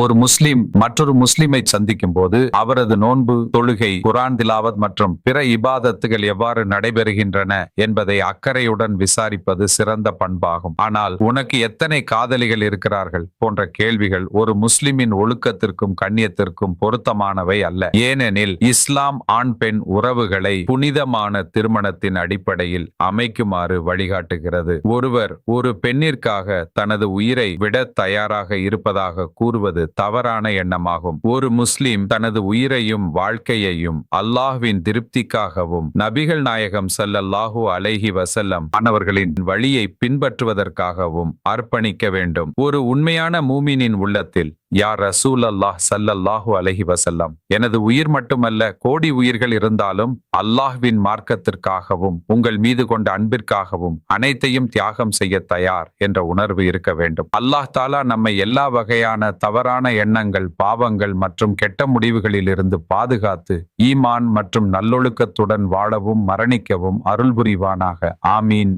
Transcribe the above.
ஒரு முஸ்லிம் மற்றொரு முஸ்லிமை சந்திக்கும் போது அவரது நோன்பு, தொழுகை, குர்ஆன் திலாவத் மற்றும் பிற இபாதத்துகள் எவ்வாறு நடைபெறுகின்றன என்பதை அக்கறையுடன் விசாரிப்பது சிறந்த பண்பாகும். ஆனால் உனக்கு எத்தனை காதலிகள் இருக்கிறார்கள் போன்ற கேள்விகள் ஒரு முஸ்லிமின் ஒழுக்கத்திற்கும் கண்ணியத்திற்கும் பொருத்தமானவை அல்ல. ஏனெனில் இஸ்லாம் ஆண் பெண் உறவுகளை புனிதமான திருமணத்தின் அடிப்படையில் அமைக்குமாறு வழிகாட்டுகிறது. ஒருவர் ஒரு பெண்ணிற்காக தனது உயிரை விட தயாராக இருப்பதாக கூறுவது தவறான எண்ணமாகும். ஒரு முஸ்லிம் தனது உயிரையும் வாழ்க்கையையும் அல்லாஹ்வின் திருப்திக்காகவும் நபிகள் நாயகம் ஸல்லல்லாஹு அலைஹி வஸல்லம் அவர்களின் வழியை பின்பற்றுவதற்காகவும் அர்ப்பணிக்க வேண்டும். ஒரு உண்மையான மூமினின் உள்ளத்தில் யா ரசூலல்லாஹ் ஸல்லல்லாஹு அலைஹி வஸல்லம், எனது உயிர் மட்டுமல்ல கோடி உயிர்கள் இருந்தாலும் அல்லாஹ்வின் மார்க்கத்திற்காகவும் உங்கள் மீது கொண்ட அன்பிற்காகவும் அனைத்தையும் தியாகம் செய்ய தயார் என்ற உணர்வு இருக்க வேண்டும். அல்லாஹ் தாலா நம்மை எல்லா வகையான தவறான எண்ணங்கள், பாவங்கள் மற்றும் கெட்ட முடிவுகளில் இருந்து பாதுகாத்து ஈமான் மற்றும் நல்லொழுக்கத்துடன் வாழவும் மரணிக்கவும் அருள் புரிவானாக. ஆமீன்.